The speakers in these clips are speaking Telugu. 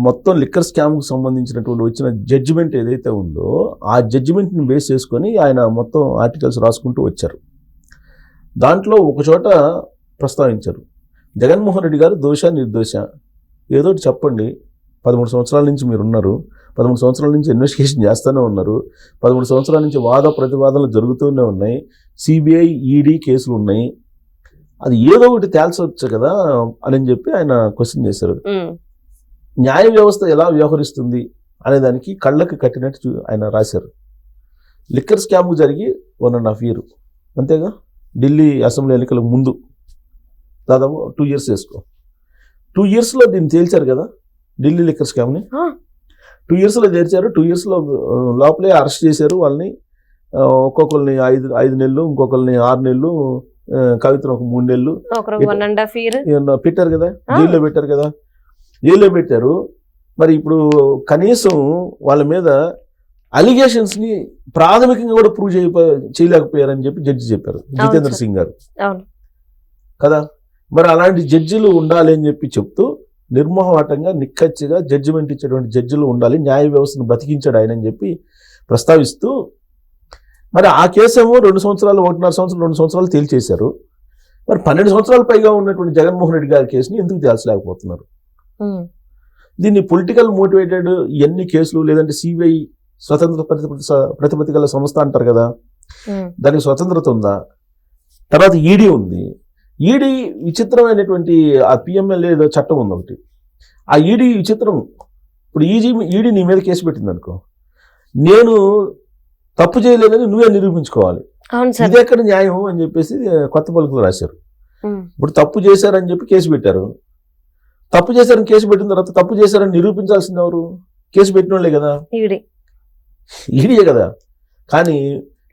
మొత్తం లిక్కర్ స్కామ్కు సంబంధించినటువంటి వచ్చిన జడ్జిమెంట్ ఏదైతే ఉందో ఆ జడ్జిమెంట్ని బేస్ చేసుకొని ఆయన మొత్తం ఆర్టికల్స్ రాసుకుంటూ వచ్చారు. దాంట్లో ఒక చోట ప్రస్తావించారు, జగన్మోహన్ రెడ్డి గారు దోష నిర్దోష ఏదో చెప్పండి, 13 సంవత్సరాల నుంచి మీరు ఉన్నారు, 13 సంవత్సరాల నుంచి ఇన్వెస్టిగేషన్ చేస్తూనే ఉన్నారు, 13 సంవత్సరాల నుంచి వాద ప్రతివాదనలు జరుగుతూనే ఉన్నాయి, సిబిఐ ఈడీ కేసులు ఉన్నాయి, అది ఏదో ఒకటి తేల్చవచ్చు కదా అని చెప్పి ఆయన క్వశ్చన్ చేశారు. న్యాయ వ్యవస్థ ఎలా వ్యవహరిస్తుంది అనే దానికి కళ్ళకు కట్టినట్టు ఆయన రాశారు. లిక్కర్ స్కామ్ జరిగి 1.5 year అంతేగా, ఢిల్లీ అసెంబ్లీ ఎన్నికలకు ముందు దాదాపు 2 years వేసుకో. 2 yearsలో దీన్ని తేల్చారు కదా, ఢిల్లీ లిక్కర్ స్కామ్ని 2 yearsలో తేల్చారు. 2 yearsలో లోపలే అరెస్ట్ చేశారు వాళ్ళని. ఒక్కొక్కరిని 5 నెలలు, ఇంకొకరిని 6 నెలలు, కవితను ఒక 3 నెలలు పెట్టారు కదా, జైల్లో పెట్టారు కదా, జైల్లో పెట్టారు. మరి ఇప్పుడు కనీసం వాళ్ళ మీద అలిగేషన్స్ని ప్రాథమికంగా కూడా ప్రూవ్ చేయలేకపోయారని చెప్పి జడ్జి చెప్పారు, జితేంద్ర సింగ్ గారు కదా. మరి అలాంటి జడ్జిలు ఉండాలి అని చెప్పి చెప్తూ నిర్మోహమాటంగా నిక్కచ్చిగా జడ్జిమెంట్ ఇచ్చేటువంటి జడ్జిలు ఉండాలి, న్యాయ వ్యవస్థను బతికించాడు ఆయన అని చెప్పి ప్రస్తావిస్తూ, మరి ఆ కేసేమో 2 సంవత్సరాలు, 1.5 సంవత్సరాలు, 2 సంవత్సరాలు తేల్చేశారు. మరి 12 సంవత్సరాల పైగా ఉన్నటువంటి జగన్మోహన్ రెడ్డి గారి కేసుని ఎందుకు తేల్చలేకపోతున్నారు? దీన్ని పొలిటికల్ మోటివేటెడ్ ఇవన్నీ కేసులు, లేదంటే సిబిఐ స్వతంత్ర ప్రతిపత్తి గల సంస్థ అంటారు కదా, దానికి స్వతంత్రత ఉందా? తర్వాత ఈడీ ఉంది. ఈడీ విచిత్రమైనటువంటి ఆ పిఎంఎల్ ఏదో చట్టం ఉంది ఒకటి, ఆ ఈడీ విచిత్రం. ఇప్పుడు ఈడీ నీ మీద కేసు పెట్టింది అనుకో, నేను తప్పు చేయలేదని నువ్వే నిరూపించుకోవాలి, ఇది ఎక్కడ న్యాయం అని చెప్పేసి కొత్త పలుకులు రాశారు. ఇప్పుడు తప్పు చేశారని చెప్పి కేసు పెట్టారు, తప్పు చేశారని కేసు పెట్టిన తర్వాత తప్పు చేశారని నిరూపించాల్సింది ఎవరు? కేసు పెట్టిన వాళ్ళే కదా, ఈడీయే కదా. కానీ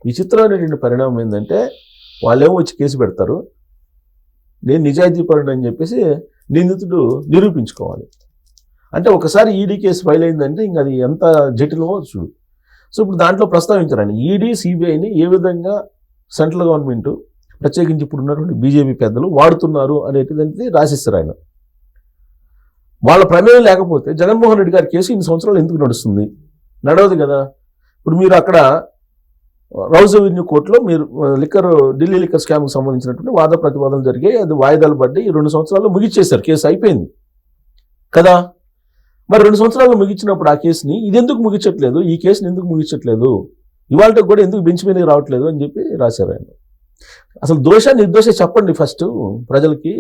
విచిత్రమైనటువంటి పరిణామం ఏంటంటే వాళ్ళేమో వచ్చి కేసు పెడతారు, నేను నిజాయితీపరుడు అని చెప్పేసి నిందితుడు నిరూపించుకోవాలి. అంటే ఒకసారి ఈడీ కేసు ఫైల్ అయిందంటే ఇంకా అది ఎంత జటిలమో చూడు. సో ఇప్పుడు దాంట్లో ప్రస్తావించారండి, ఈడీ సిబిఐని ఏ విధంగా సెంట్రల్ గవర్నమెంట్ ప్రత్యేకించి ఇప్పుడు ఉన్నటువంటి బీజేపీ పెద్దలు వాడుతున్నారు అనేది రాసిస్తారు ఆయన. వాళ్ళ ప్రమేయం లేకపోతే జగన్మోహన్ రెడ్డి గారి కేసు ఇన్ని సంవత్సరాలు ఎందుకు నడుస్తుంది? నడవదు కదా. ఇప్పుడు మీరు అక్కడ రౌజ్ అవెన్యూ కోర్టులో మీరు ఢిల్లీ లిక్కర్ స్కామ్కి సంబంధించినటువంటి వాద ప్రతివాదనలు జరిగాయి, అది వాయిదాలు పడ్డాయి, 2 సంవత్సరాల్లో ముగిచ్చేశారు, కేసు అయిపోయింది కదా. మరి 2 సంవత్సరాల్లో ముగించినప్పుడు ఆ కేసుని ఇది ఎందుకు ముగించట్లేదు, ఈ కేసుని ఎందుకు ముగించట్లేదు, ఇవాళకి కూడా ఎందుకు బెంచ్ మీదకి రావట్లేదు అని చెప్పి రాశారు ఆయన. అసలు దోష నిర్దోష చెప్పండి ఫస్ట్ ప్రజలకి.